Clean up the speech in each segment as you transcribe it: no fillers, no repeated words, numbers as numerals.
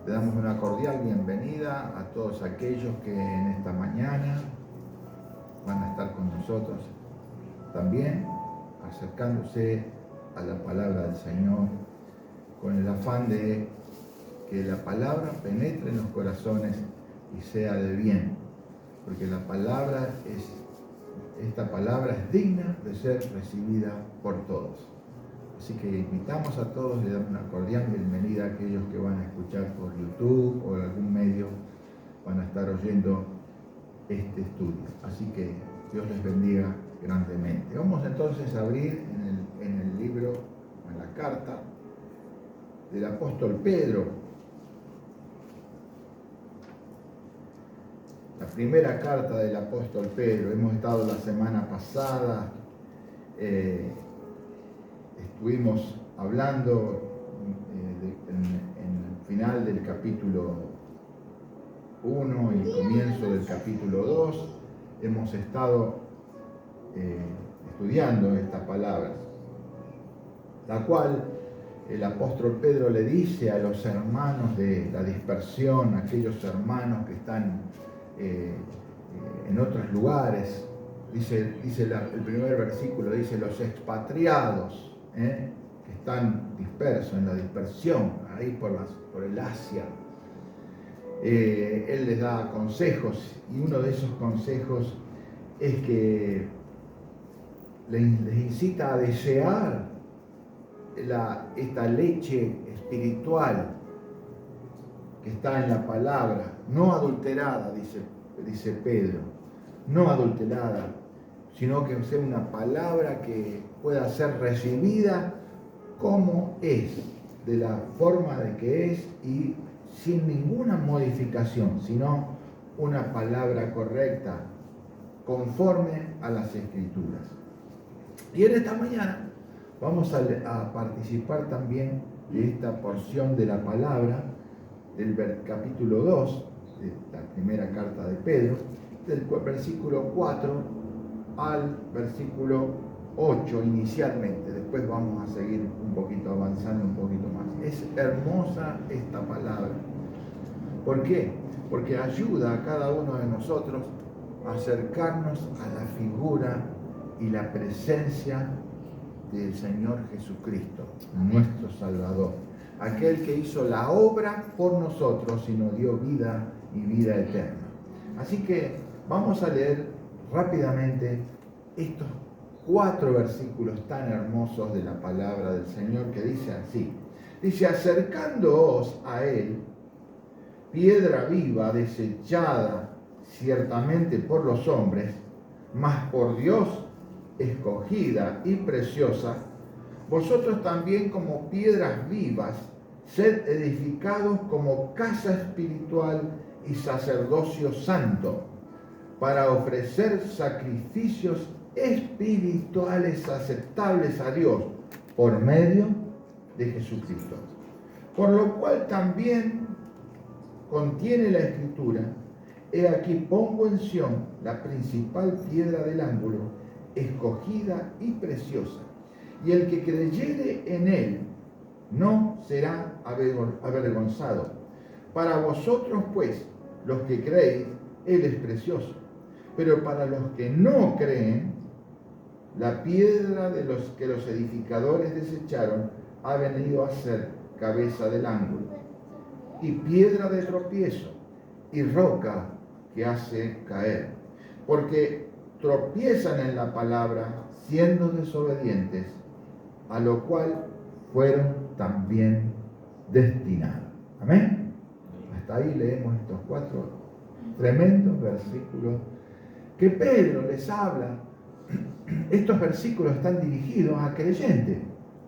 Le damos una cordial bienvenida a todos aquellos que en esta mañana van a estar con nosotros también, acercándose a la palabra del Señor, con el afán de que la palabra penetre en los corazones y sea de bien, porque esta palabra es digna de ser recibida por todos. Así que invitamos a todos, le damos una cordial bienvenida a aquellos que van a escuchar por YouTube o en algún medio, van a estar oyendo este estudio. Así que Dios les bendiga grandemente. Vamos entonces a abrir en el libro, en la carta del apóstol Pedro. La primera carta del apóstol Pedro. Hemos estado la semana pasada, estuvimos hablando en el final del capítulo 1 y el comienzo del capítulo 2. Hemos estado estudiando esta palabra, la cual el apóstol Pedro le dice a los hermanos de la dispersión, aquellos hermanos que están en otros lugares. Dice el primer versículo, dice los expatriados, que están dispersos en la dispersión, ahí por el Asia. Él les da consejos, y uno de esos consejos es que les incita a desear esta leche espiritual que está en la palabra, no adulterada, dice Pedro, no adulterada, sino que sea una palabra que pueda ser recibida como es, de la forma de que es y sin ninguna modificación, sino una palabra correcta, conforme a las Escrituras. Y en esta mañana vamos a participar también de esta porción de la palabra del capítulo 2, de la primera carta de Pedro, del versículo 4 al versículo 8 inicialmente. Después vamos a seguir un poquito avanzando un poquito más. Es hermosa esta palabra. ¿Por qué? Porque ayuda a cada uno de nosotros a acercarnos a la figura y la presencia del Señor Jesucristo, nuestro Salvador, aquel que hizo la obra por nosotros y nos dio vida y vida eterna. Así que vamos a leer rápidamente estos 4 versículos tan hermosos de la palabra del Señor, que dice así. Dice: acercándoos a Él, piedra viva, desechada ciertamente por los hombres, mas por Dios escogida y preciosa, vosotros también como piedras vivas, sed edificados como casa espiritual y sacerdocio santo, para ofrecer sacrificios espirituales aceptables a Dios por medio de Jesucristo. Por lo cual también contiene la Escritura: he aquí pongo en Sión la principal piedra del ángulo, escogida y preciosa, y el que creyere en él no será avergonzado. Para vosotros pues, los que creéis, él es precioso, pero para los que no creen, la piedra de los que los edificadores desecharon ha venido a ser cabeza del ángulo, y piedra de tropiezo, y roca que hace caer, porque tropiezan en la palabra, siendo desobedientes, a lo cual fueron también destinados. Amén. Hasta ahí leemos estos 4 tremendos versículos que Pedro les habla. Estos versículos están dirigidos a creyentes,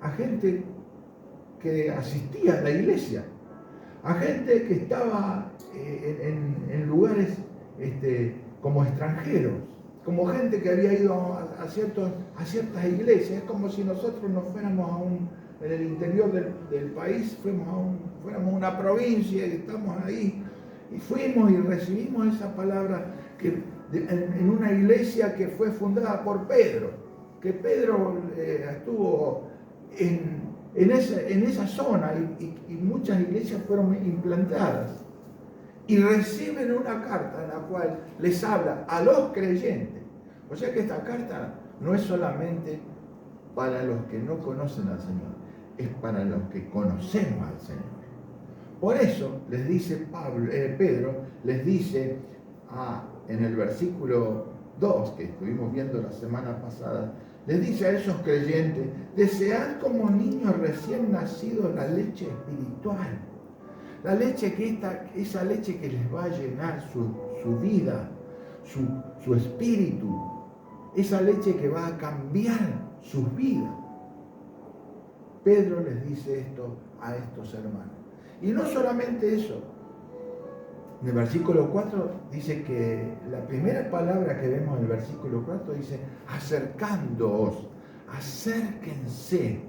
a gente que asistía a la iglesia, a gente que estaba en lugares como extranjeros, como gente que había ido a ciertas iglesias. Es como si nosotros nos fuéramos en el interior del país, fuéramos a una provincia y estamos ahí, y fuimos y recibimos esa palabra en una iglesia que fue fundada por Pedro, que Pedro estuvo en esa zona y muchas iglesias fueron implantadas. Y reciben una carta en la cual les habla a los creyentes. O sea que esta carta no es solamente para los que no conocen al Señor, es para los que conocemos al Señor. Por eso les dice Pedro, les dice en el versículo 2 que estuvimos viendo la semana pasada, les dice a esos creyentes: desead como niños recién nacidos la leche espiritual. La leche esa leche que les va a llenar su vida, su espíritu, esa leche que va a cambiar sus vidas. Pedro les dice esto a estos hermanos. Y no solamente eso. En el versículo 4 dice que la primera palabra que vemos en el versículo 4 dice: acercándoos, acérquense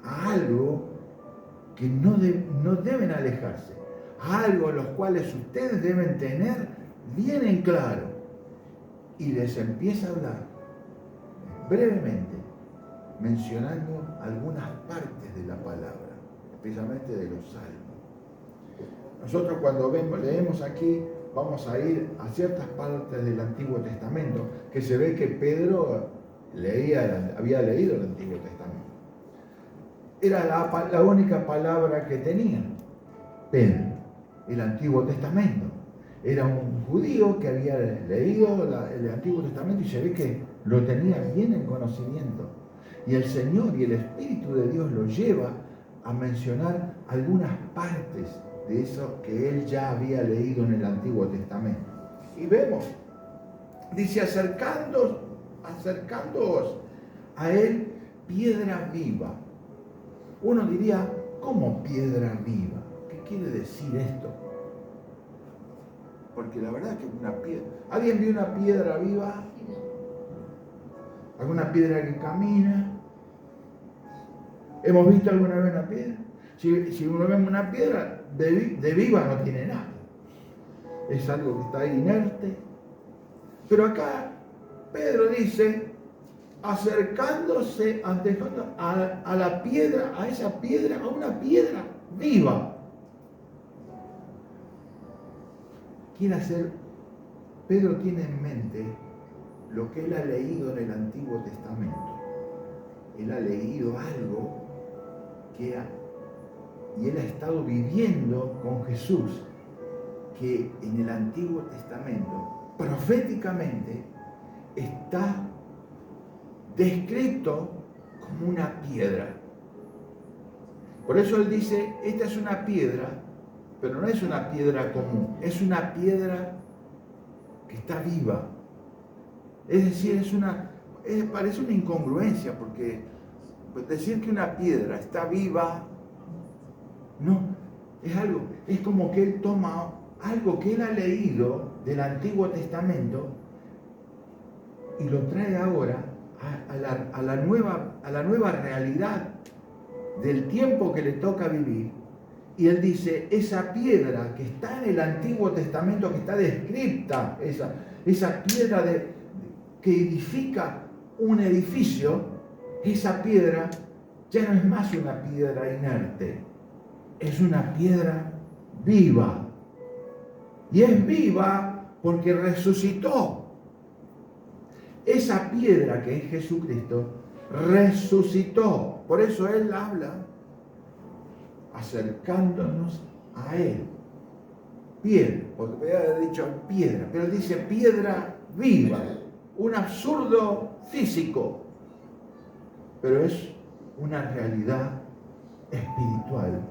a algo que no deben alejarse, a algo los cuales ustedes deben tener bien en claro. Y les empieza a hablar brevemente, mencionando algunas partes de la palabra, especialmente de los salmos. Nosotros cuando leemos aquí, vamos a ir a ciertas partes del Antiguo Testamento, que se ve que Pedro había leído el Antiguo Testamento. Era la única palabra que tenía Pedro, el Antiguo Testamento. Era un judío que había leído el Antiguo Testamento y se ve que lo tenía bien en conocimiento. Y el Señor y el Espíritu de Dios lo lleva a mencionar algunas partes de eso que él ya había leído en el Antiguo Testamento. Y vemos, dice: acercándoos a él, piedra viva. Uno diría: ¿cómo piedra viva? ¿Qué quiere decir esto? Porque la verdad es que una piedra... ¿Alguien vio una piedra viva? ¿Alguna piedra que camina? ¿Hemos visto alguna vez una piedra? Si uno ve una piedra, de viva no tiene nada. Es algo que está ahí inerte. Pero acá Pedro dice: acercándose a la piedra, a esa piedra, a una piedra viva. Pedro tiene en mente lo que él ha leído en el Antiguo Testamento. Él ha leído algo y él ha estado viviendo con Jesús, que en el Antiguo Testamento, proféticamente, está descrito como una piedra. Por eso él dice: esta es una piedra, pero no es una piedra común, es una piedra que está viva. Es decir, parece una incongruencia, porque decir que una piedra está viva, no, es como que él toma algo que él ha leído del Antiguo Testamento y lo trae ahora a la nueva realidad del tiempo que le toca vivir. Y él dice: esa piedra que está en el Antiguo Testamento, que está descrita, esa piedra que edifica un edificio, esa piedra ya no es más una piedra inerte, es una piedra viva. Y es viva porque resucitó. Esa piedra que es Jesucristo resucitó. Por eso él habla acercándonos a él. Piedra, porque podría haber dicho piedra, pero dice piedra viva. Un absurdo físico, pero es una realidad espiritual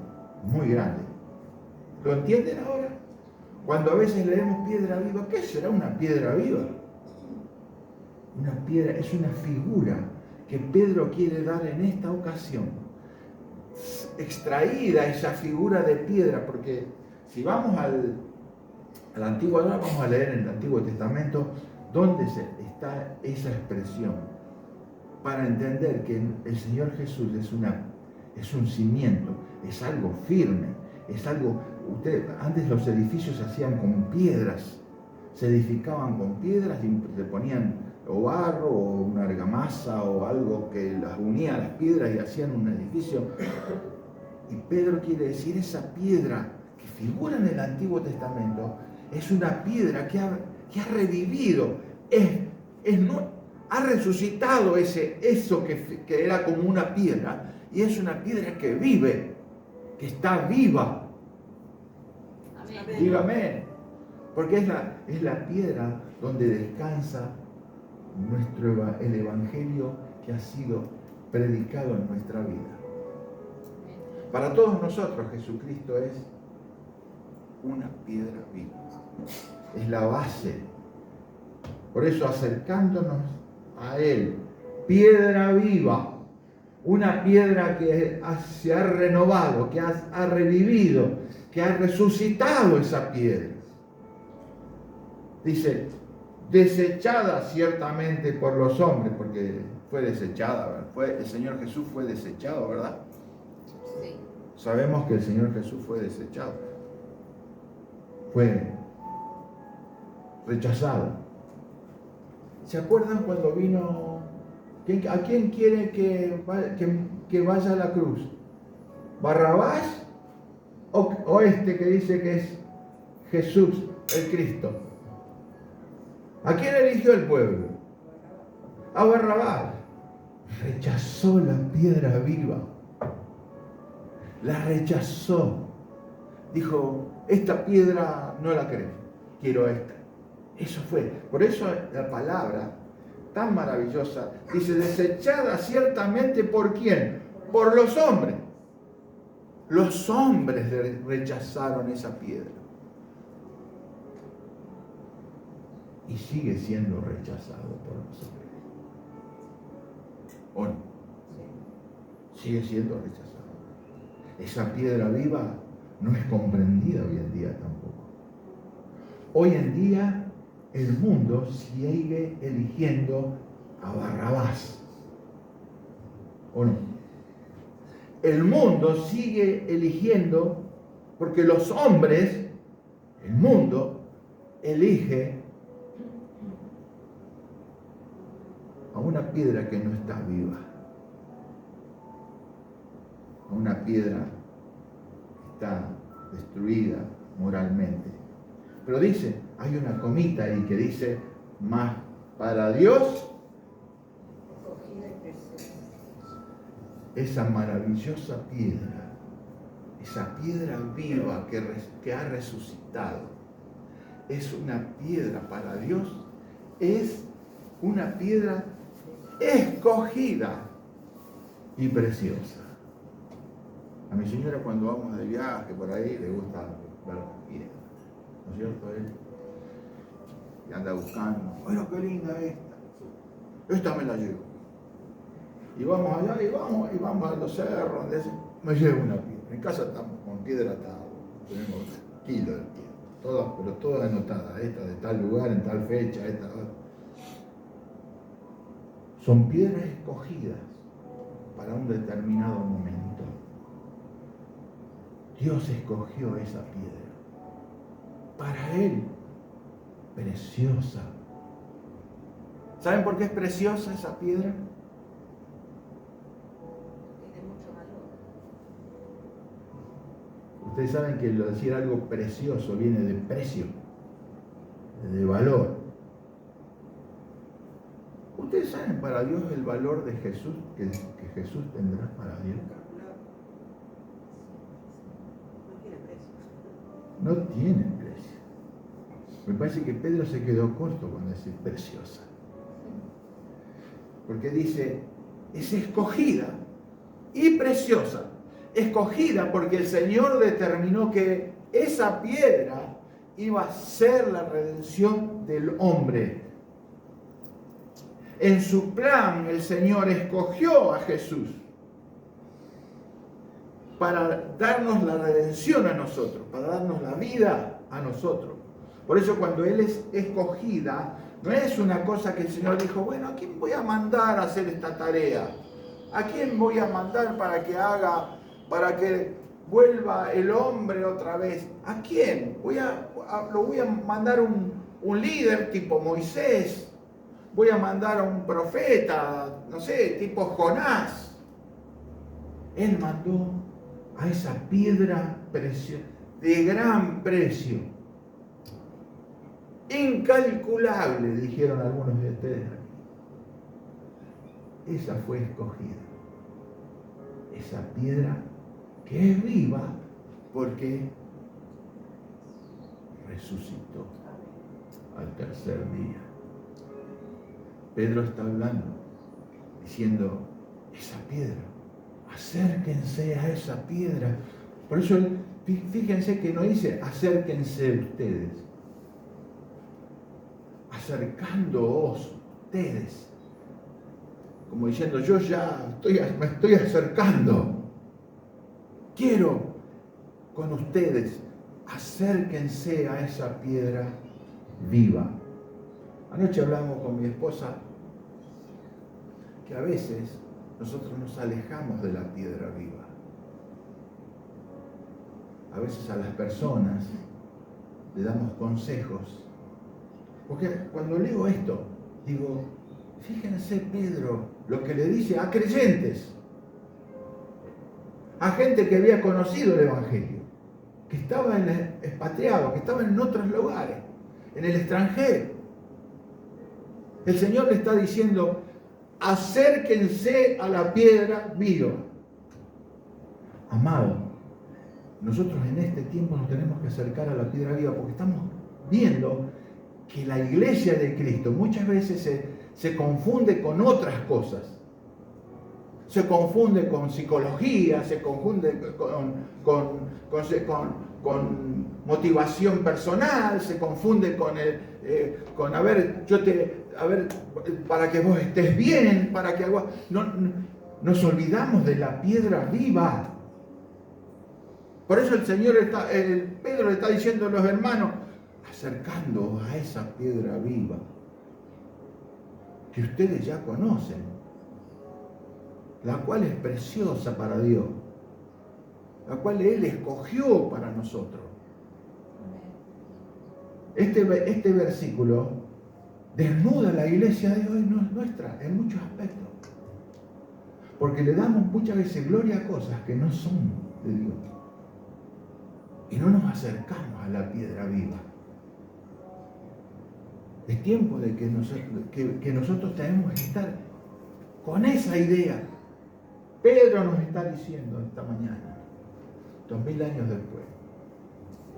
muy grande. ¿Lo entienden ahora? Cuando a veces leemos piedra viva, ¿qué será una piedra viva? Una piedra es una figura que Pedro quiere dar en esta ocasión, extraída esa figura de piedra, porque si vamos al Antiguo, ahora vamos a leer en el Antiguo Testamento dónde está esa expresión, para entender que el Señor Jesús es un cimiento, es algo firme, es algo... Antes los edificios se hacían con piedras, se edificaban con piedras y le ponían o barro o una argamasa o algo que las unía a las piedras y hacían un edificio. Y Pedro quiere decir, esa piedra que figura en el Antiguo Testamento es una piedra que ha revivido, ha resucitado eso que era como una piedra, y es una piedra que vive, que está viva. Amén. Diga amén. Porque es la piedra donde descansa el Evangelio que ha sido predicado en nuestra vida. Para todos nosotros Jesucristo es una piedra viva. Es la base. Por eso acercándonos a Él, piedra viva, una piedra que se ha renovado, que ha revivido, que ha resucitado esa piedra. Dice, desechada ciertamente por los hombres, porque fue desechada, ¿verdad? El Señor Jesús fue desechado, ¿verdad? Sí. Sabemos que el Señor Jesús fue desechado. Fue rechazado. ¿Se acuerdan cuando vino? ¿A quién quiere que vaya a la cruz? ¿Barrabás o este que dice que es Jesús, el Cristo? ¿A quién eligió el pueblo? A Barrabás. Rechazó la piedra viva. La rechazó. Dijo, esta piedra no la creo, quiero esta. Eso fue. Por eso la palabra tan maravillosa dice, desechada ciertamente ¿por quién? Por los hombres. Los hombres rechazaron esa piedra. Y sigue siendo rechazado por los hombres. ¿O no? Sigue siendo rechazado. Esa piedra viva no es comprendida hoy en día tampoco. Hoy en día el mundo sigue eligiendo a Barrabás. ¿O no? El mundo sigue eligiendo, porque los hombres, el mundo, elige a una piedra que no está viva. A una piedra que está destruida moralmente. Pero dice, hay una comita ahí que dice, más para Dios, esa maravillosa piedra, esa piedra viva que ha resucitado, es una piedra para Dios, es una piedra escogida y preciosa. A mi señora cuando vamos de viaje por ahí le gusta ver las piedras, ¿no es cierto? Y anda buscando, bueno, qué linda esta me la llevo. Y vamos allá y vamos a los cerros, donde me llevo una piedra. En casa estamos con piedra atada, tenemos kilos de piedra, pero todas anotadas, esta de tal lugar, en tal fecha, esta. Son piedras escogidas para un determinado momento. Dios escogió esa piedra. Para Él, preciosa. ¿Saben por qué es preciosa esa piedra? Tiene mucho valor. Ustedes saben que decir algo precioso viene de precio, de valor. ¿Ustedes saben para Dios el valor de Jesús, que Jesús tendrá para Dios? No tiene precio. Me parece que Pedro se quedó corto con decir preciosa. Porque dice, es escogida y preciosa. Escogida porque el Señor determinó que esa piedra iba a ser la redención del hombre. En su plan el Señor escogió a Jesús para darnos la redención a nosotros, para darnos la vida a nosotros. Por eso cuando Él es escogida, no es una cosa que el Señor dijo, bueno, ¿a quién voy a mandar a hacer esta tarea? ¿A quién voy a mandar para que haga, para que vuelva el hombre otra vez? ¿A quién? Lo voy a mandar un líder tipo Moisés. voy a mandar a un profeta, no sé, tipo Jonás. Él mandó a esa piedra de gran precio, incalculable, dijeron algunos de ustedes aquí. Esa fue escogida. Esa piedra que es viva porque resucitó al tercer día. Pedro está hablando, diciendo, esa piedra, acérquense a esa piedra. Por eso, fíjense que no dice, acérquense ustedes. Acercándoos ustedes. Como diciendo, yo ya me estoy acercando. Quiero con ustedes, acérquense a esa piedra viva. Anoche hablamos con mi esposa que a veces nosotros nos alejamos de la piedra viva. A veces a las personas le damos consejos. Porque cuando leo esto, digo, fíjense Pedro lo que le dice a creyentes, a gente que había conocido el Evangelio, que estaba expatriado, que estaba en otros lugares, en el extranjero. El Señor le está diciendo, acérquense a la piedra viva. Amado, nosotros en este tiempo nos tenemos que acercar a la piedra viva porque estamos viendo que la iglesia de Cristo muchas veces se confunde con otras cosas. Se confunde con psicología, se confunde con motivación personal, se confunde con para que vos estés bien, para que algo. Nos olvidamos de la piedra viva. Por eso Pedro le está diciendo a los hermanos, acercando a esa piedra viva que ustedes ya conocen, la cual es preciosa para Dios, la cual Él escogió para nosotros. Este versículo desnuda la iglesia de hoy nuestra en muchos aspectos, porque le damos muchas veces gloria a cosas que no son de Dios y no nos acercamos a la piedra viva. Es tiempo de que nosotros tenemos que estar con esa idea. Pedro nos está diciendo esta mañana, 2000 años después,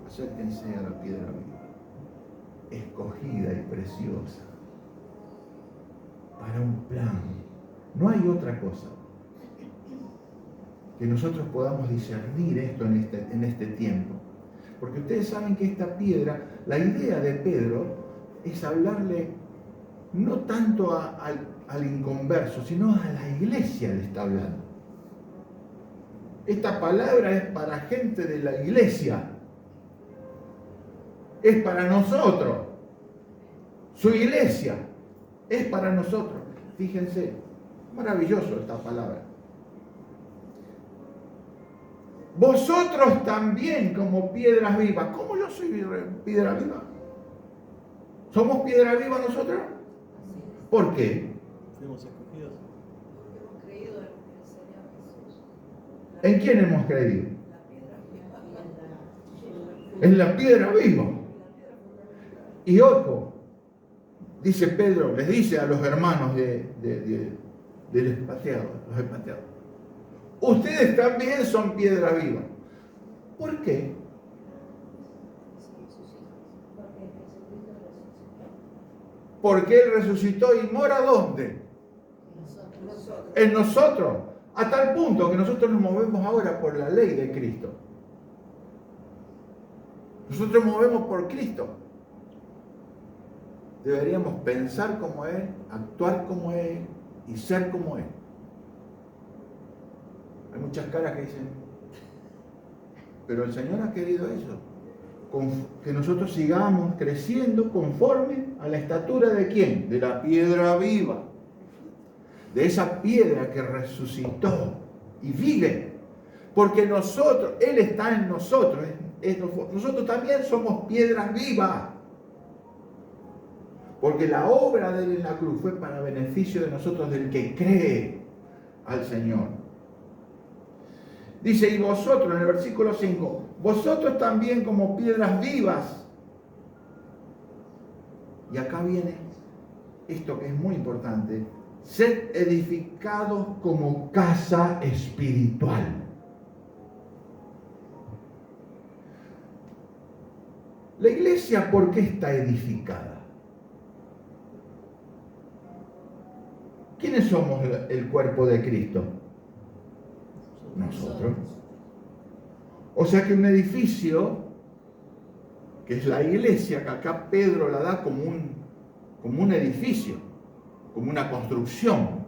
acérquense a la piedra viva, escogida y preciosa, para un plan. No hay otra cosa que nosotros podamos discernir esto en este tiempo. Porque ustedes saben que esta piedra, la idea de Pedro es hablarle no tanto al inconverso, sino a la iglesia le está hablando. Esta palabra es para gente de la iglesia. Es para nosotros. Su iglesia es para nosotros. Fíjense, maravilloso esta palabra. Vosotros también como piedras vivas. ¿Cómo yo soy piedra viva? ¿Somos piedra viva nosotros? ¿Por qué? Fuimos escogidos. Hemos creído en el Señor Jesús. ¿En quién hemos creído? En la piedra viva. Y ojo, dice Pedro, les dice a los hermanos del expatriado, los expatriados, ustedes también son piedra viva. ¿Por qué? Porque Él resucitó y mora ¿dónde? En nosotros. A tal punto que nosotros nos movemos ahora por la ley de Cristo. Nosotros nos movemos por Cristo. Deberíamos pensar como Él, actuar como Él y ser como Él. Hay muchas caras que dicen, pero el Señor ha querido eso. Que nosotros sigamos creciendo conforme a la estatura de ¿quién? De la piedra viva. De esa piedra que resucitó y vive. Porque nosotros, Él está en nosotros. Nosotros también somos piedras vivas. Porque la obra de Él en la cruz fue para beneficio de nosotros, del que cree al Señor. Dice, y vosotros, en el versículo 5, vosotros también como piedras vivas. Y acá viene esto que es muy importante. Sed edificados como casa espiritual. La iglesia, ¿por qué está edificada? ¿Quiénes somos el cuerpo de Cristo? Nosotros. O sea que un edificio, que es la iglesia, que acá Pedro la da como un edificio, como una construcción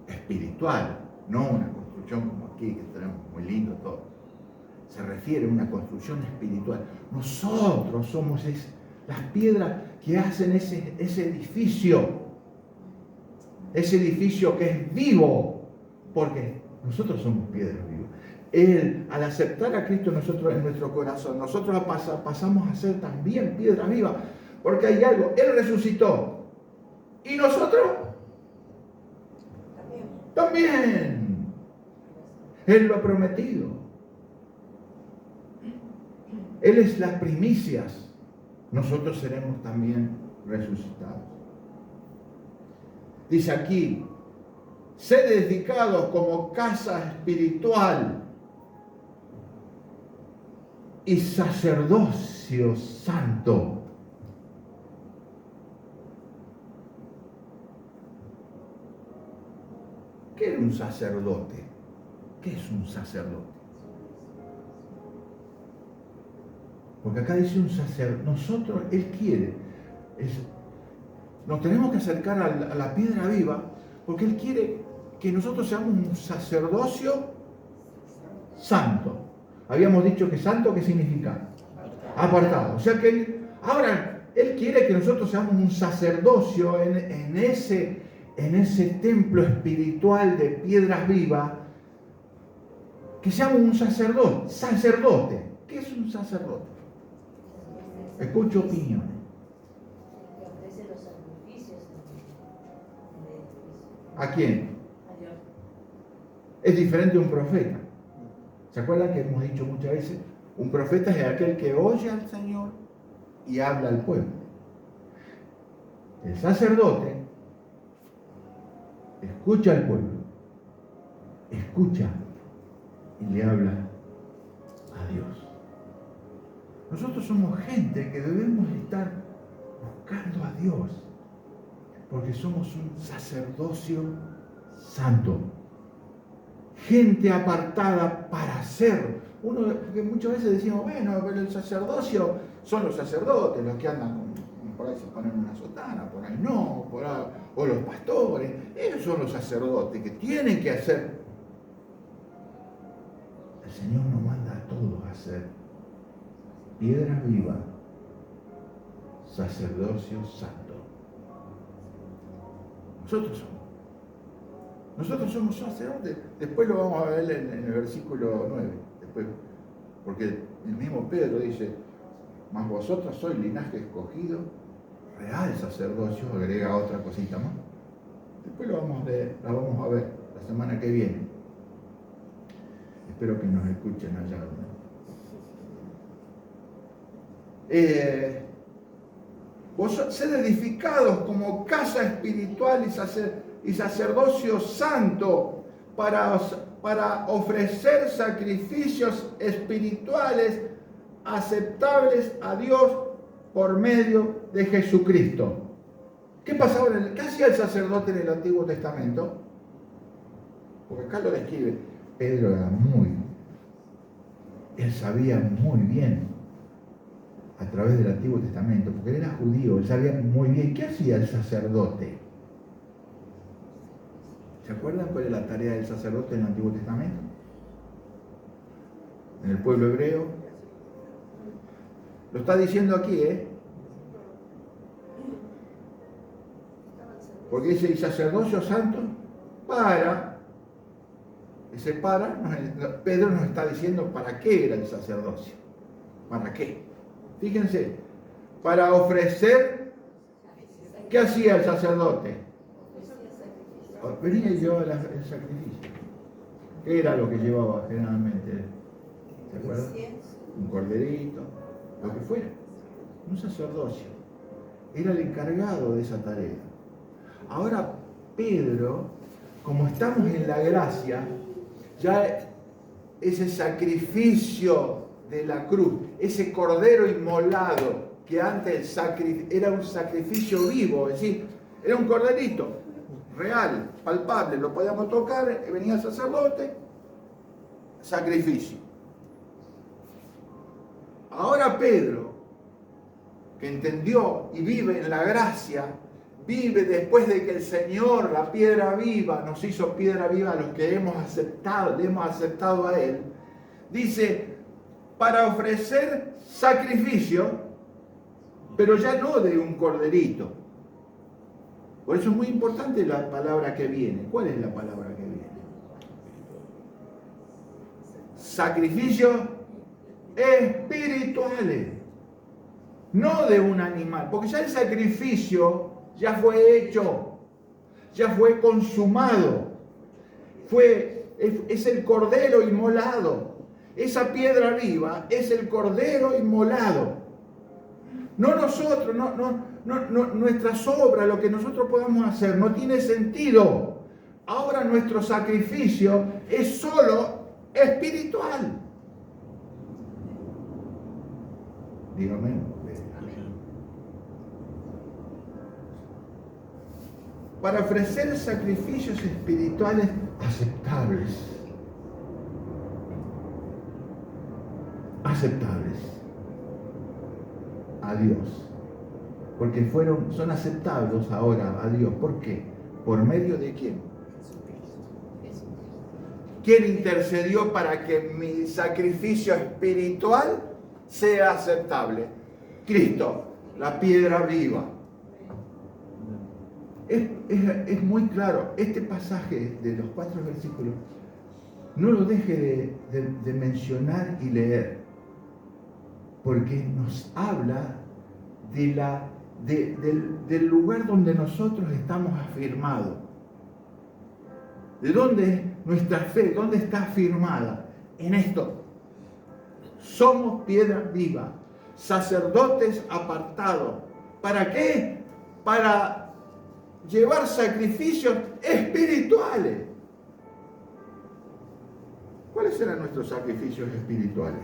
espiritual, no una construcción como aquí, que tenemos muy lindo todo. Se refiere a una construcción espiritual. Nosotros somos las piedras que hacen ese edificio que es vivo, porque nosotros somos piedras vivas. Él, al aceptar a Cristo nosotros en nuestro corazón, nosotros pasamos a ser también piedras vivas, porque hay algo, Él resucitó, y nosotros también. Él lo ha prometido. Él es las primicias, nosotros seremos también resucitados. Dice aquí, sed edificados como casa espiritual y sacerdocio santo. ¿Qué era un sacerdote? ¿Qué es un sacerdote? Porque acá dice un sacerdote. Nosotros, Él quiere. Nos tenemos que acercar a la piedra viva porque Él quiere que nosotros seamos un sacerdocio santo. Habíamos dicho que santo, ¿qué significa? Apartado. O sea que ahora Él quiere que nosotros seamos un sacerdocio en ese templo espiritual de piedras vivas, que seamos un sacerdote. ¿Qué es un sacerdote? Escucho opiniones. ¿A quién? Es diferente a un profeta. ¿Se acuerdan que hemos dicho muchas veces? Un profeta es aquel que oye al Señor y habla al pueblo. El sacerdote escucha al pueblo, escucha y le habla a Dios. Nosotros somos gente que debemos estar buscando a Dios, porque somos un sacerdocio santo. Gente apartada para ser. Porque muchas veces decimos, bueno, pero el sacerdocio son los sacerdotes, los que andan por ahí se ponen una sotana, por ahí no, por ahí, o los pastores. Ellos son los sacerdotes que tienen que hacer. El Señor nos manda a todos a ser piedra viva, sacerdocio santo. Nosotros somos sacerdotes. Después lo vamos a ver en el versículo 9. Después, porque el mismo Pedro dice, mas vosotros sois linaje escogido, real sacerdocio, agrega otra cosita más. Después lo vamos a leer, la vamos a ver la semana que viene. Espero que nos escuchen allá. Sed edificados como casa espiritual y sacerdocio santo para ofrecer sacrificios espirituales aceptables a Dios por medio de Jesucristo. ¿Qué pasaba qué hacía el sacerdote en el Antiguo Testamento? Porque acá lo describe. Pedro era él sabía muy bien a través del Antiguo Testamento, porque él era judío, él sabía muy bien qué hacía el sacerdote. ¿Se acuerdan cuál es la tarea del sacerdote en el Antiguo Testamento? En el pueblo hebreo. Lo está diciendo aquí, porque dice, y sacerdocio santo Pedro nos está diciendo para qué era el sacerdocio. ¿Para qué? Fíjense, para ofrecer ¿Qué hacía el sacerdote? Ofrecía sacrificio. Venía y llevaba el sacrificio. ¿Qué era lo que llevaba generalmente? ¿Se acuerdan? Incienso. Un corderito, lo que fuera. Un sacerdocio. Era el encargado de esa tarea. Ahora Pedro, como estamos en la gracia, ya ese sacrificio de la cruz, ese cordero inmolado, que antes era un sacrificio vivo, es decir, era un corderito real, palpable, lo podíamos tocar, venía el sacerdote, sacrificio. Ahora Pedro, que entendió y vive en la gracia, vive después de que el Señor, la piedra viva, nos hizo piedra viva a los que hemos aceptado, le hemos aceptado a Él, dice, para ofrecer sacrificio, pero ya no de un corderito. Por eso es muy importante la palabra que viene. ¿Cuál es la palabra que viene? Sacrificios espirituales, no de un animal, porque ya el sacrificio ya fue hecho, ya fue consumado, es el cordero inmolado, esa piedra viva es el cordero inmolado, no nosotros, no nuestras obras, lo que nosotros podamos hacer, no tiene sentido. Ahora nuestro sacrificio es solo espiritual. Dígame. Para ofrecer sacrificios espirituales aceptables. Aceptables a Dios. Porque son aceptados ahora a Dios. ¿Por qué? ¿Por medio de quién? ¿Quién intercedió para que mi sacrificio espiritual sea aceptable? Cristo, la piedra viva. Es muy claro, este pasaje de los 4 versículos, no lo deje de mencionar y leer, porque nos habla del lugar donde nosotros estamos afirmados. ¿De dónde nuestra fe? ¿Dónde está afirmada? En esto. Somos piedra viva, sacerdotes apartados. ¿Para qué? Para llevar sacrificios espirituales. ¿Cuáles eran nuestros sacrificios espirituales?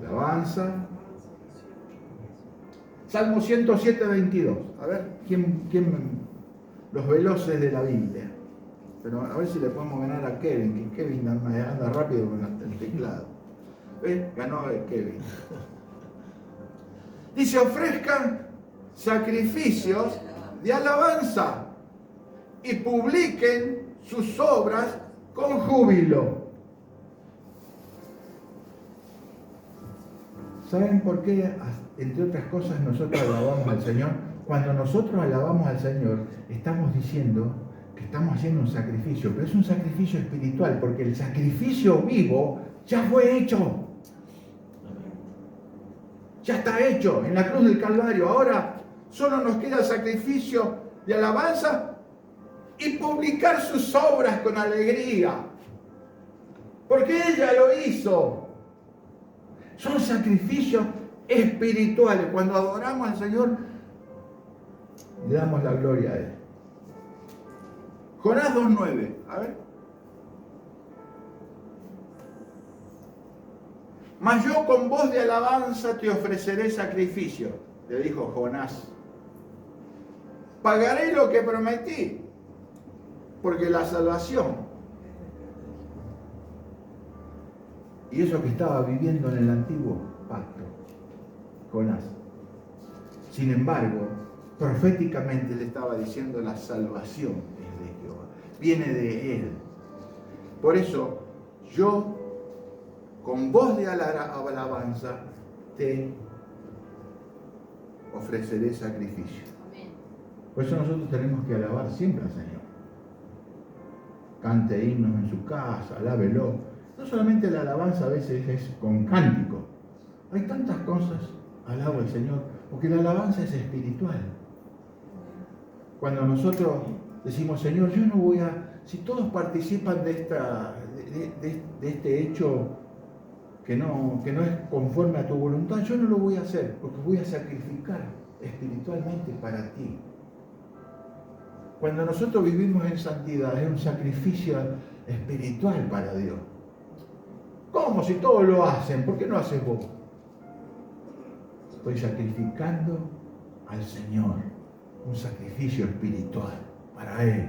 Alabanza. Salmo 107, 22. A ver, ¿quién los veloces de la Biblia? Pero a ver si le podemos ganar a Kevin, que Kevin anda rápido con el teclado. ¿Ves? Ganó Kevin. Dice, ofrezcan sacrificios de alabanza y publiquen sus obras con júbilo. ¿Saben por qué? Entre otras cosas, nosotros alabamos al Señor. Cuando nosotros alabamos al Señor, estamos diciendo que estamos haciendo un sacrificio, pero es un sacrificio espiritual, porque el sacrificio vivo ya fue hecho. Ya está hecho en la cruz del Calvario. Ahora solo nos queda el sacrificio de alabanza y publicar sus obras con alegría. Porque ella lo hizo. Son sacrificios espirituales. Cuando adoramos al Señor, le damos la gloria a Él. Jonás 2:9. A ver. Mas yo con voz de alabanza te ofreceré sacrificio, le dijo Jonás. Pagaré lo que prometí, porque la salvación, y eso que estaba viviendo en el antiguo pacto, Jonás. Sin embargo, proféticamente le estaba diciendo la salvación es de Jehová, viene de Él. Por eso, yo con voz de alabanza te ofreceré sacrificio. Por eso nosotros tenemos que alabar siempre al Señor. Cante himnos en su casa, alábelo. No solamente la alabanza a veces es con cántico. Hay tantas cosas Alabo al Señor, porque la alabanza es espiritual. Cuando nosotros decimos, Señor, yo no voy a... Si todos participan de este hecho que no es conforme a tu voluntad, yo no lo voy a hacer, porque voy a sacrificar espiritualmente para ti. Cuando nosotros vivimos en santidad, es un sacrificio espiritual para Dios. ¿Cómo? Si todos lo hacen, ¿por qué no haces vos? Estoy sacrificando al Señor, un sacrificio espiritual para Él.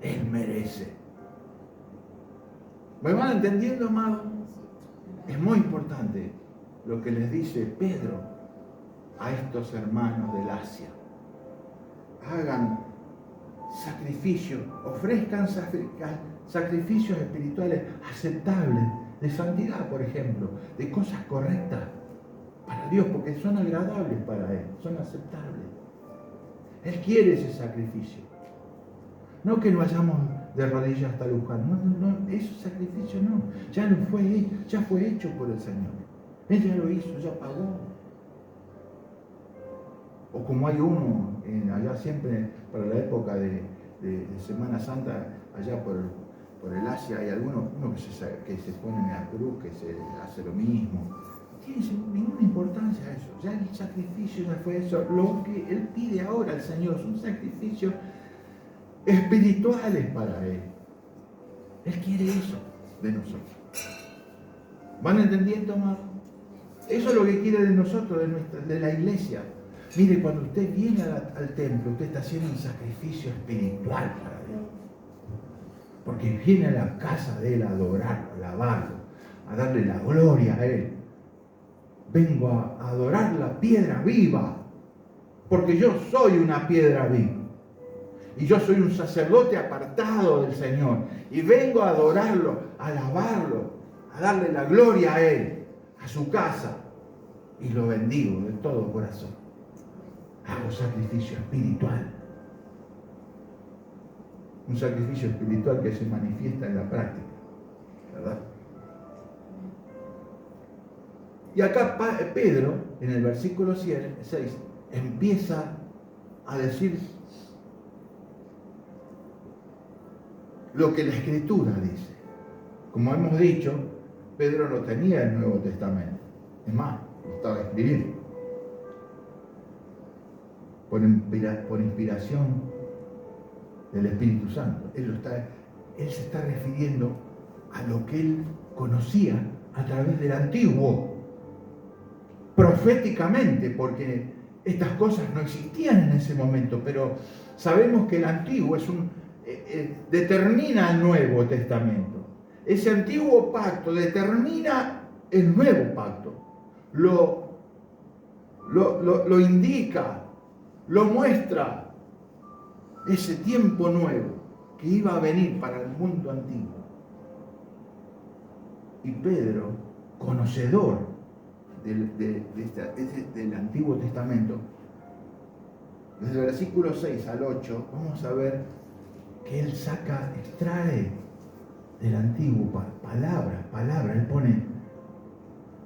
Él merece. ¿Me van entendiendo, amado? Es muy importante lo que les dice Pedro a estos hermanos del Asia. Hagan sacrificios, ofrezcan sacrificios espirituales aceptables, de santidad, por ejemplo, de cosas correctas para Dios, porque son agradables para Él, son aceptables. Él quiere ese sacrificio. No que no vayamos de rodillas hasta Luján, no, ese sacrificio no, ya fue hecho por el Señor. Él ya lo hizo, ya pagó. O como hay uno allá siempre para la época de Semana Santa, allá por el Asia, hay uno que se pone en la cruz, que se hace lo mismo. No tiene ninguna importancia eso. Ya el sacrificio ya fue eso. Lo que Él pide ahora al Señor son sacrificios espirituales para Él. Él quiere eso de nosotros. ¿Van entendiendo, amado? Eso es lo que quiere de nosotros, de la iglesia. Mire, cuando usted viene al templo, usted está haciendo un sacrificio espiritual para Dios. Porque viene a la casa de Él a adorarlo, a alabarlo, a darle la gloria a Él. Vengo a adorar la piedra viva, porque yo soy una piedra viva. Y yo soy un sacerdote apartado del Señor. Y vengo a adorarlo, a alabarlo, a darle la gloria a Él, a su casa. Y lo bendigo de todo corazón. Hago sacrificio espiritual. Un sacrificio espiritual que se manifiesta en la práctica, ¿verdad? Y acá Pedro, en el versículo 6, empieza a decir lo que la Escritura dice. Como hemos dicho, Pedro no tenía el Nuevo Testamento. Es más, lo estaba escribiendo. Por inspiración del Espíritu Santo. Él se está refiriendo a lo que él conocía a través del Antiguo, proféticamente, porque estas cosas no existían en ese momento, pero sabemos que el Antiguo determina el Nuevo Testamento. Ese Antiguo pacto determina el Nuevo pacto, lo indica, lo muestra. Ese tiempo nuevo que iba a venir para el mundo antiguo. Y Pedro, conocedor del Antiguo Testamento, desde el versículo 6 al 8, vamos a ver que él extrae del Antiguo palabra, él pone,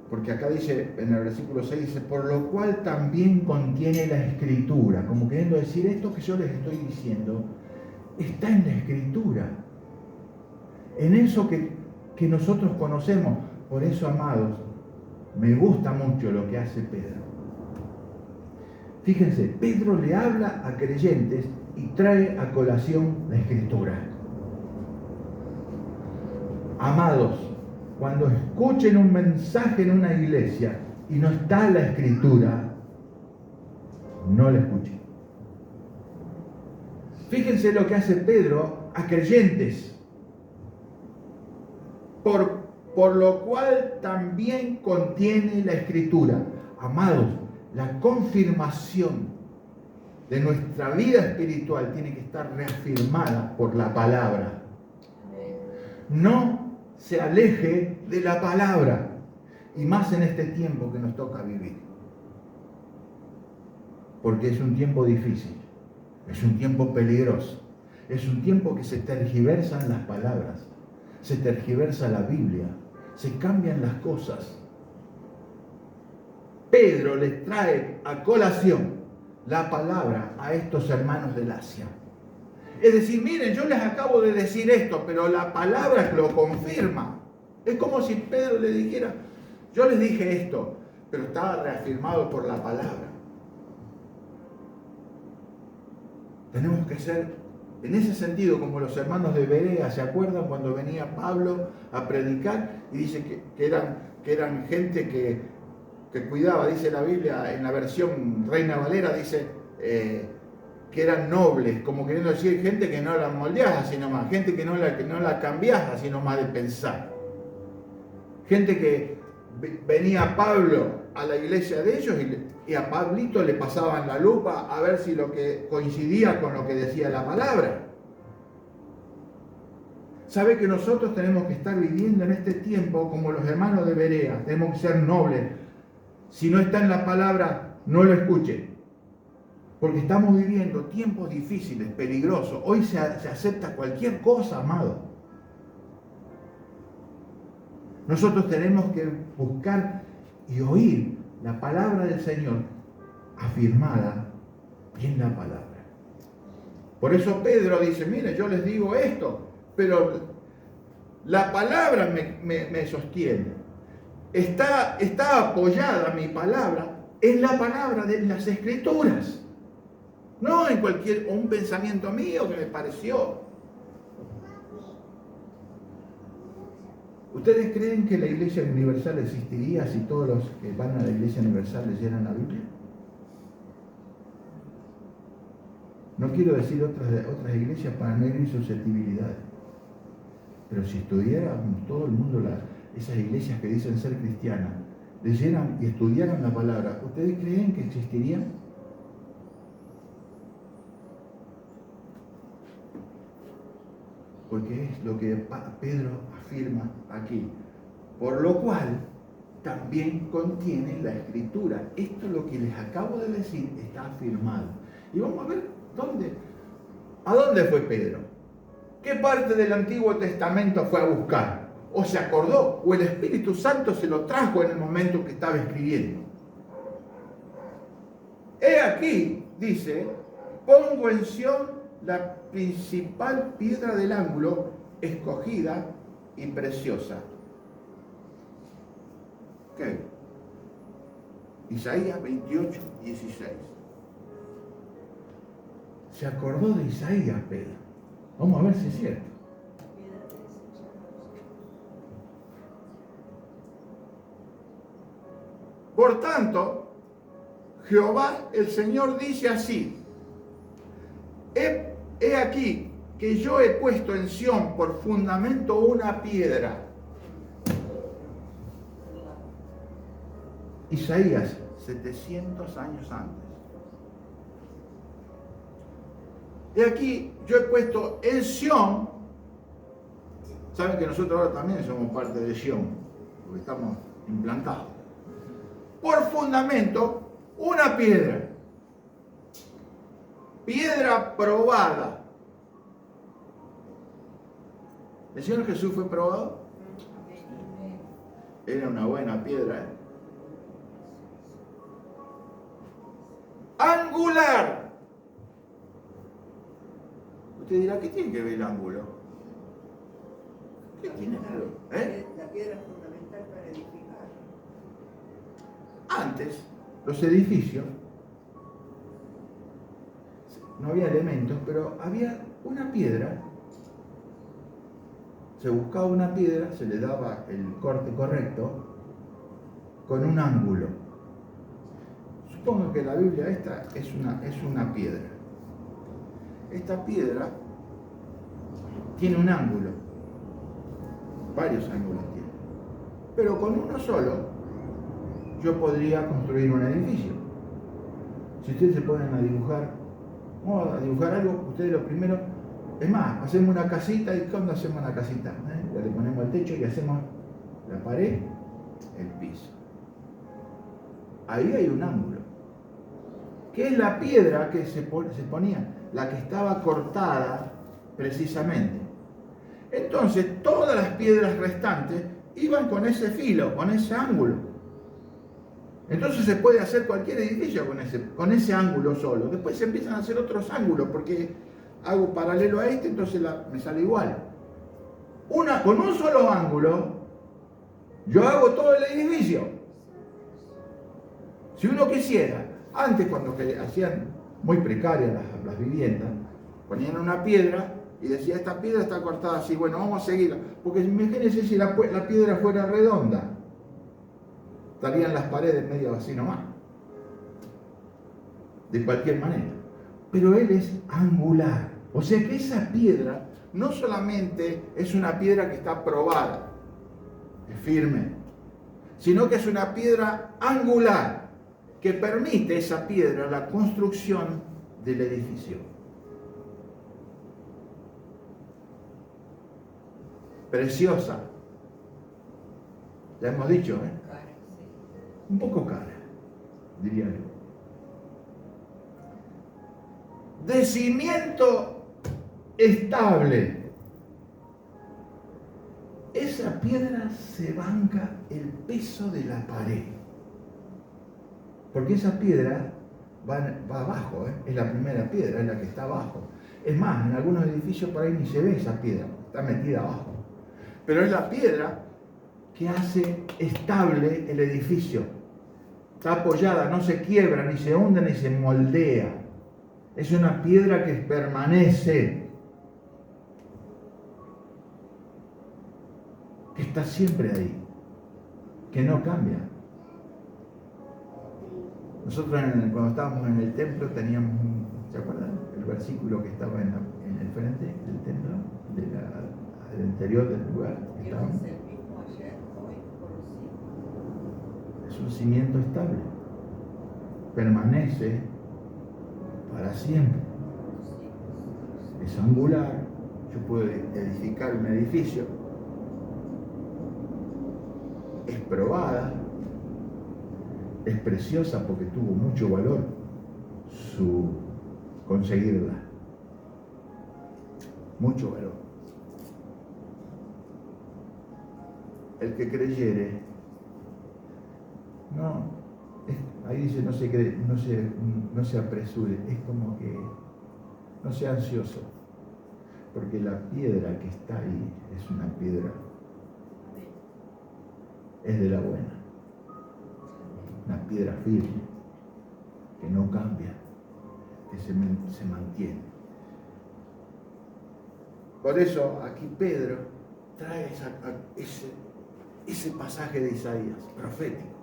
porque acá dice, en el versículo 6 dice, por lo cual también contiene la Escritura, como queriendo decir, esto que yo les estoy diciendo, está en la Escritura, en eso que nosotros conocemos. Por eso, amados, me gusta mucho lo que hace Pedro. Fíjense, Pedro le habla a creyentes y trae a colación la Escritura. Amados, cuando escuchen un mensaje en una iglesia y no está la Escritura, no la escuchen. Fíjense lo que hace Pedro a creyentes. Por lo cual también contiene la Escritura. Amados, la confirmación de nuestra vida espiritual tiene que estar reafirmada por la palabra. No se aleje de la palabra, y más en este tiempo que nos toca vivir, porque es un tiempo difícil, es un tiempo peligroso, es un tiempo que se tergiversan las palabras, se tergiversa la Biblia, se cambian las cosas. Pedro les trae a colación la palabra a estos hermanos del Asia. Es decir, miren, yo les acabo de decir esto, pero la palabra lo confirma. Es como si Pedro le dijera, yo les dije esto, pero estaba reafirmado por la palabra. Tenemos que ser, en ese sentido, como los hermanos de Berea, ¿se acuerdan cuando venía Pablo a predicar? Y dice que eran gente que cuidaba, dice la Biblia, en la versión Reina Valera, dice que eran nobles, como queriendo decir gente que no la moldeás así nomás, gente que no la cambiás así nomás de pensar. Gente que venía Pablo a la iglesia de ellos y a Pablito le pasaban la lupa a ver si lo que coincidía con lo que decía la palabra. Sabe que nosotros tenemos que estar viviendo en este tiempo como los hermanos de Berea, tenemos que ser nobles. Si no está en la palabra, no lo escuche. Porque estamos viviendo tiempos difíciles, peligrosos. Hoy se acepta cualquier cosa, amado. Nosotros tenemos que buscar y oír la palabra del Señor afirmada en la palabra. Por eso Pedro dice, mire, yo les digo esto, pero la palabra me sostiene. Está apoyada mi palabra en la palabra de las Escrituras. No en un pensamiento mío que me pareció. ¿Ustedes creen que la Iglesia Universal existiría si todos los que van a la Iglesia Universal leyeran la Biblia? No quiero decir otras iglesias para no herir susceptibilidades. Pero si estudiáramos todo el mundo esas iglesias que dicen ser cristianas, leyeran y estudiaran la palabra, ¿ustedes creen que existirían? Porque es lo que Pedro afirma aquí. Por lo cual, también contiene la Escritura. Esto es lo que les acabo de decir, está afirmado. Y vamos a ver ¿a dónde fue Pedro? ¿Qué parte del Antiguo Testamento fue a buscar? ¿O se acordó? ¿O el Espíritu Santo se lo trajo en el momento que estaba escribiendo? He aquí, dice, pongo en Sión la principal piedra del ángulo, escogida y preciosa. ¿Qué? Isaías 28, 16. Se acordó de Isaías, Pedro. Vamos a ver si es cierto. Por tanto, Jehová el Señor dice así: He aquí que yo he puesto en Sión por fundamento una piedra. Isaías, 700 años antes. He aquí yo he puesto en Sión. Saben que nosotros ahora también somos parte de Sión, porque estamos implantados. Por fundamento una piedra. Piedra probada. ¿El Señor Jesús fue probado? Era una buena piedra. Angular. Usted dirá, ¿qué tiene que ver el ángulo? ¿Qué tiene que ver? La piedra es fundamental para edificar. Antes, los edificios, no había elementos, pero había una piedra. Se buscaba una piedra, se le daba el corte correcto con un ángulo. Supongo que la Biblia esta es una piedra. Esta piedra tiene un ángulo, varios ángulos tiene, pero con uno solo yo podría construir un edificio. Si ustedes se ponen a dibujar algo, ustedes lo primero, es más, hacemos una casita. ¿Y cuándo hacemos una casita? Le ponemos el techo y hacemos la pared, el piso. Ahí hay un ángulo. ¿Qué es la piedra que se ponía? La que estaba cortada precisamente. Entonces, todas las piedras restantes iban con ese filo, con ese ángulo. Entonces se puede hacer cualquier edificio con ese ángulo solo. Después se empiezan a hacer otros ángulos porque hago paralelo a este, entonces me sale igual. Con un solo ángulo, yo hago todo el edificio. Si uno quisiera, antes cuando hacían muy precarias las viviendas, ponían una piedra y decía, esta piedra está cortada así, bueno, vamos a seguirla. Porque imagínense si la piedra fuera redonda, estarían las paredes medio así nomás. De cualquier manera. Pero él es angular. O sea que esa piedra no solamente es una piedra que está probada, es firme, sino que es una piedra angular que permite esa piedra la construcción del edificio. Preciosa. Ya hemos dicho, ¿eh? Un poco cara, diría yo. De cimiento estable. Esa piedra se banca el peso de la pared. Porque esa piedra va abajo, ¿eh? Es la primera piedra, es la que está abajo. Es más, en algunos edificios por ahí ni se ve esa piedra, está metida abajo. Pero es la piedra que hace estable el edificio. Está apoyada, no se quiebra, ni se hunde, ni se moldea. Es una piedra que permanece, que está siempre ahí, que no cambia. Nosotros cuando estábamos en el templo teníamos, ¿se acuerdan? El versículo que estaba en el frente del templo, del interior del lugar. Es un cimiento estable, permanece para siempre. Es angular, yo puedo edificar un edificio, es probada, es preciosa porque tuvo mucho valor conseguirla, mucho valor. El que creyere, ahí dice no se apresure, es como que no sea ansioso, porque la piedra que está ahí es una piedra, es de la buena, una piedra firme, que no cambia, que se mantiene. Por eso aquí Pedro trae ese pasaje de Isaías, profético.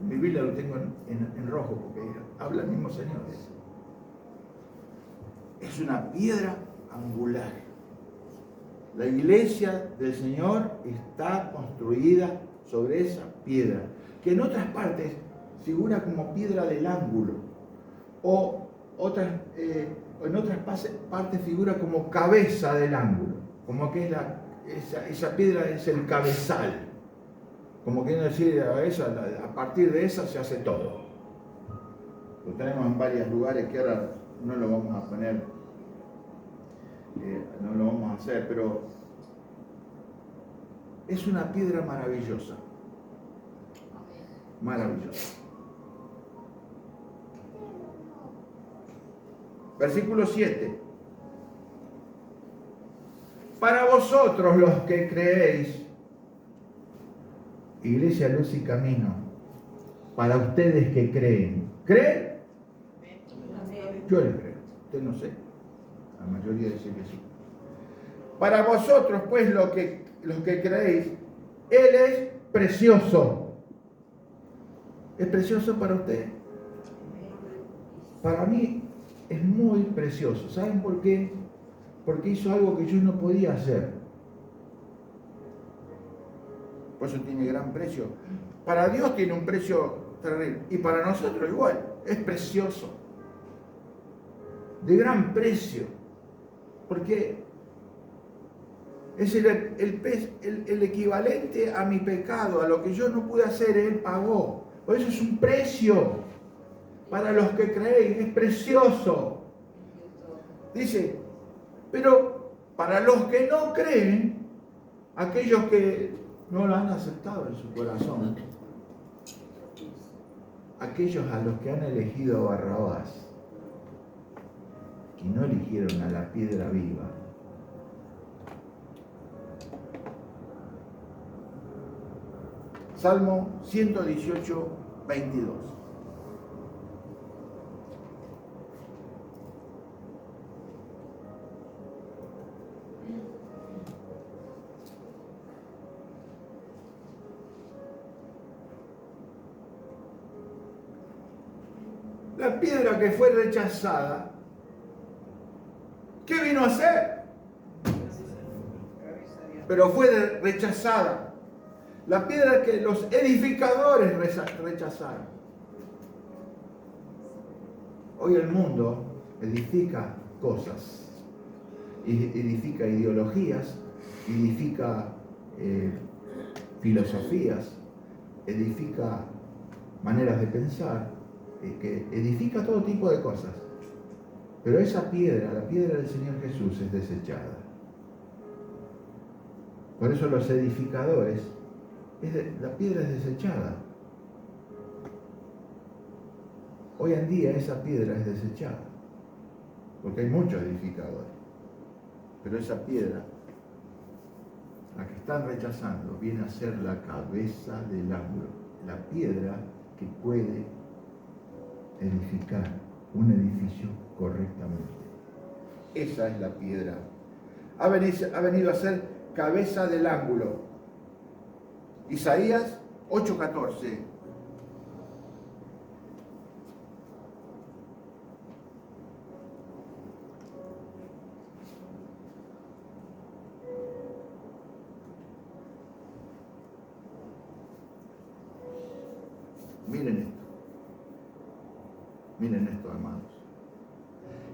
En mi Biblia lo tengo en rojo porque habla el mismo Señor. Es una piedra angular. La iglesia del Señor está construida sobre esa piedra, que en otras partes figura como piedra del ángulo, o en otras partes figura como cabeza del ángulo, como que esa piedra es el cabezal. Como quieren decir, a partir de esa se hace todo. Lo tenemos en varios lugares que ahora no lo vamos a poner, no lo vamos a hacer, pero es una piedra maravillosa. Maravillosa. Versículo 7. Para vosotros los que creéis, Iglesia, Luz y Camino, para ustedes que creen. ¿Creen? Yo le creo. Usted no sé. La mayoría dice que sí. Para vosotros, pues, los que creéis, Él es precioso. ¿Es precioso para usted? Para mí es muy precioso. ¿Saben por qué? Porque hizo algo que yo no podía hacer. Por eso tiene gran precio. Para Dios tiene un precio terrible. Y para nosotros igual. Es precioso. De gran precio. Porque es el equivalente a mi pecado, a lo que yo no pude hacer, Él pagó. Por eso es un precio. Para los que creen, es precioso. Dice, pero para los que no creen, aquellos que no lo han aceptado en su corazón, aquellos a los que han elegido a Barrabás y no eligieron a la piedra viva. Salmo 118, 22. La piedra que fue rechazada, ¿qué vino a hacer? Pero fue rechazada. La piedra que los edificadores rechazaron. Hoy el mundo edifica cosas, edifica ideologías, edifica filosofías, edifica maneras de pensar, que edifica todo tipo de cosas. Pero esa piedra, la piedra del Señor Jesús, es desechada. Por eso los edificadores, la piedra es desechada. Hoy en día esa piedra es desechada, porque hay muchos edificadores. Pero esa piedra, la que están rechazando, viene a ser la cabeza del ángulo, la piedra que puede edificar un edificio correctamente. Esa es la piedra. Ha venido a ser cabeza del ángulo. Isaías 8:14. Miren esto. Miren esto, hermanos.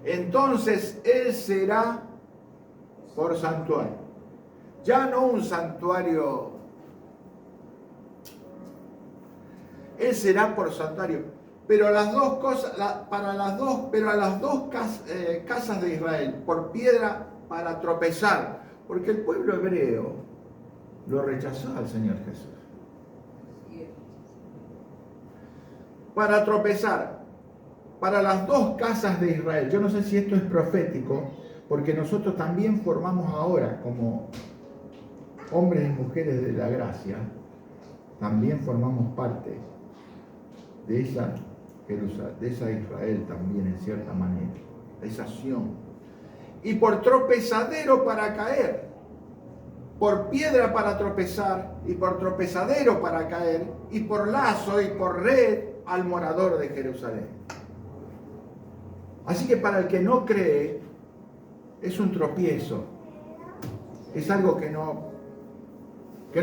Entonces Él será por santuario. Ya no un santuario. Él será por santuario. Pero a las dos cosas, a las dos casas de Israel, por piedra para tropezar. Porque el pueblo hebreo lo rechazó al Señor Jesús. Para tropezar, para las dos casas de Israel. Yo no sé si esto es profético, porque nosotros también formamos ahora, como hombres y mujeres de la gracia, también formamos parte de esa Jerusalén, de esa Israel también, en cierta manera, de esa Sión. Y por tropezadero para caer, por piedra para tropezar, y por tropezadero para caer, y por lazo y por red al morador de Jerusalén. Así que para el que no cree, es un tropiezo. Es algo que no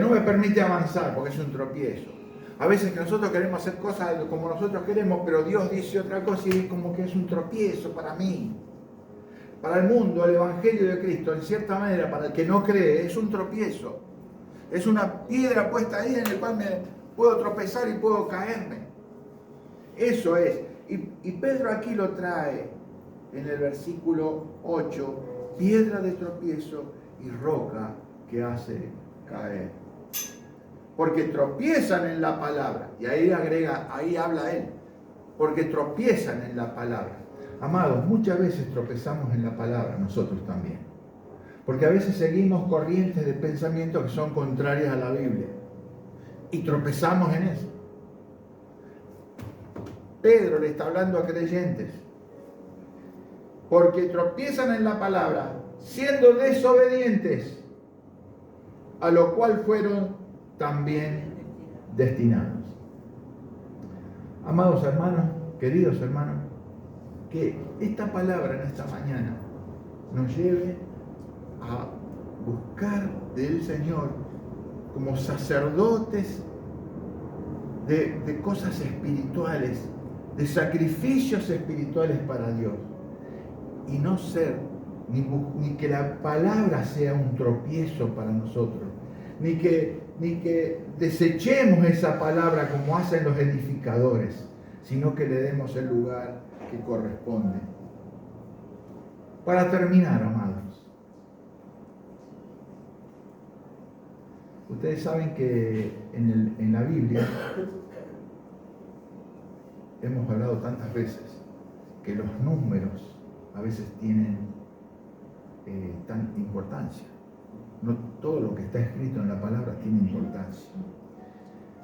me permite avanzar, porque es un tropiezo. A veces que nosotros queremos hacer cosas como nosotros queremos, pero Dios dice otra cosa y es como que es un tropiezo para mí. Para el mundo, el Evangelio de Cristo, en cierta manera, para el que no cree, es un tropiezo. Es una piedra puesta ahí en la cual me puedo tropezar y puedo caerme. Eso es. Y Pedro aquí lo trae en el versículo 8, piedra de tropiezo y roca que hace caer. Porque tropiezan en la palabra. Y ahí agrega, ahí habla él. Porque tropiezan en la palabra. Amados, muchas veces tropezamos en la palabra, nosotros también. Porque a veces seguimos corrientes de pensamiento que son contrarias a la Biblia. Y tropezamos en eso. Pedro le está hablando a creyentes. Porque tropiezan en la palabra, siendo desobedientes, a lo cual fueron también destinados. Amados hermanos, queridos hermanos, que esta palabra en esta mañana nos lleve a buscar del Señor como sacerdotes de cosas espirituales, de sacrificios espirituales para Dios, y no ser ni que la palabra sea un tropiezo para nosotros, ni que desechemos esa palabra como hacen los edificadores, sino que le demos el lugar que corresponde. Para terminar, amados, ustedes saben que en la Biblia hemos hablado tantas veces que los números a veces tienen tanta importancia. No todo lo que está escrito en la palabra tiene importancia.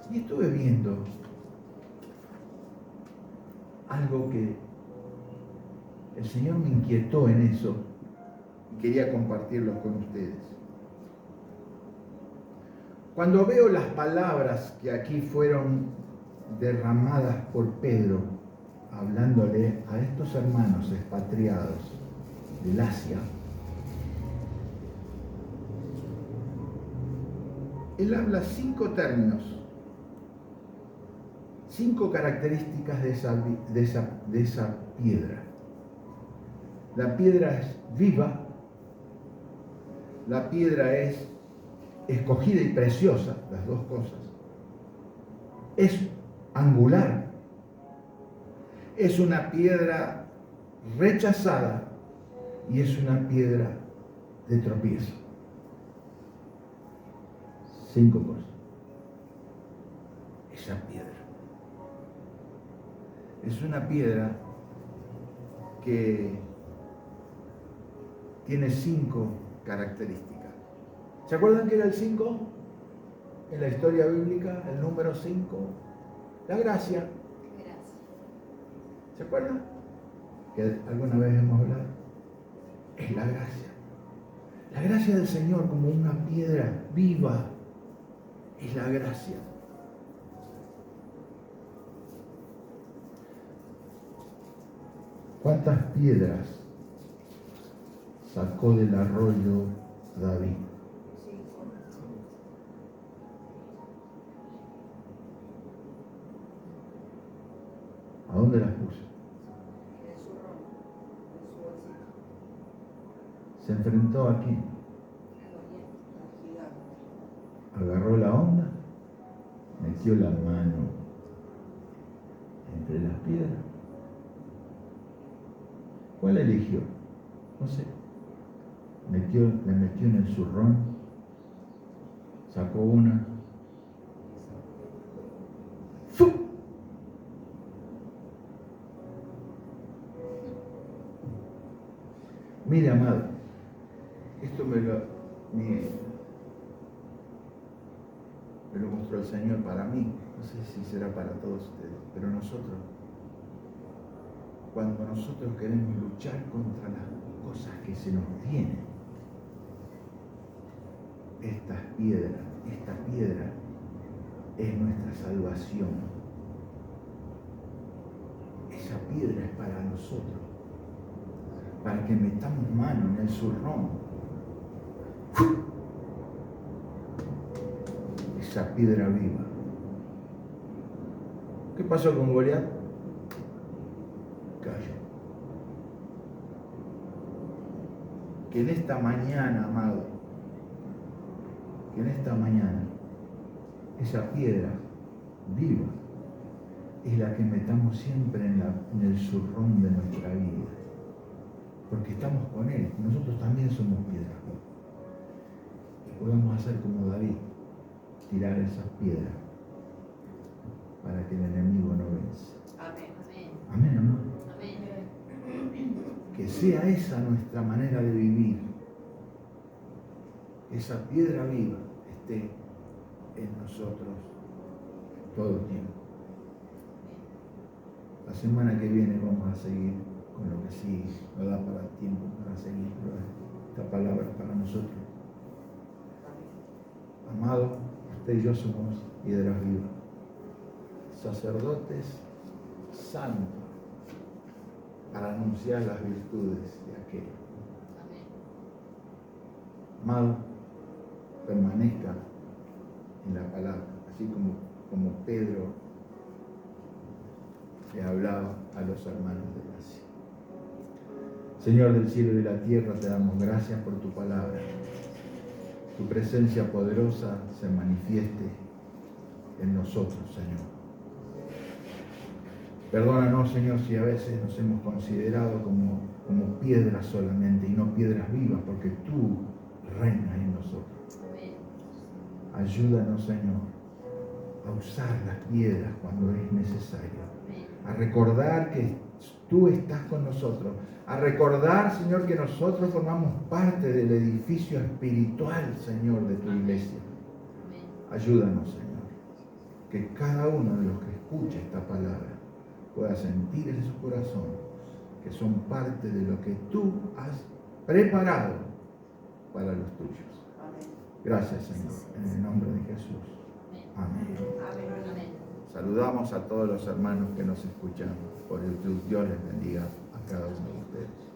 Y estuve viendo algo que el Señor me inquietó en eso y quería compartirlo con ustedes. Cuando veo las palabras que aquí fueron derramadas por Pedro, hablándole a estos hermanos expatriados del Asia, él habla 5 términos, 5 características de esa piedra. La piedra es viva, la piedra es escogida y preciosa, las dos cosas. Es angular, es una piedra rechazada y es una piedra de tropiezo. 5 cosas. Esa piedra es una piedra que tiene 5 características. ¿Se acuerdan que era el 5? En la historia bíblica, el número 5, la gracia. ¿Se acuerdan? Que alguna vez hemos hablado. Es la gracia. La gracia del Señor como una piedra viva. Es la gracia. ¿Cuántas piedras sacó del arroyo David? ¿A dónde las puso? En su ropa, en su bolsito, Se enfrentó aquí, en los dientes, al gigante. agarró la onda, metió la mano entre las piedras. ¿Cuál eligió? No sé. Le metió en el zurrón, sacó una. ¡Fu! Mire, amado, esto me lo mostró el Señor para mí. No sé si será para todos ustedes, pero nosotros, cuando nosotros queremos luchar contra las cosas que se nos vienen, esta piedra es nuestra salvación. Esa piedra es para nosotros, para que metamos mano en el zurrón. Esa piedra viva. ¿Qué pasó con Goliat? Cayó. Que en esta mañana, amado, que en esta mañana esa piedra viva es la que metamos siempre en el zurrón de nuestra vida, porque estamos con Él. Nosotros también somos piedras y podemos hacer como David, tirar esas piedras para que el enemigo no vence. Amén. Amén, amén. Amén. Que sea esa nuestra manera de vivir, que esa piedra viva esté en nosotros todo el tiempo. La semana que viene vamos a seguir con lo que sigue, no da para el tiempo para seguir, pero esta palabra es para nosotros. Amado, usted y yo somos piedras vivas, sacerdotes santos, para anunciar las virtudes de aquel. Amado, permanezca en la palabra, así como Pedro le hablaba a los hermanos de Asia. Señor del cielo y de la tierra, te damos gracias por tu palabra. Tu presencia poderosa se manifieste en nosotros, Señor. Perdónanos, Señor, si a veces nos hemos considerado como piedras solamente y no piedras vivas, porque tú reinas en nosotros. Ayúdanos, Señor, a usar las piedras cuando es necesario. a recordar que tú estás con nosotros, a recordar, Señor, que nosotros formamos parte del edificio espiritual, Señor, de tu iglesia. Ayúdanos, Señor, que cada uno de los que escucha esta palabra pueda sentir en su corazón que son parte de lo que tú has preparado para los tuyos. Gracias, Señor, en el nombre de Jesús. Amén. Saludamos a todos los hermanos que nos escuchan por YouTube. Dios les bendiga a cada uno de ustedes.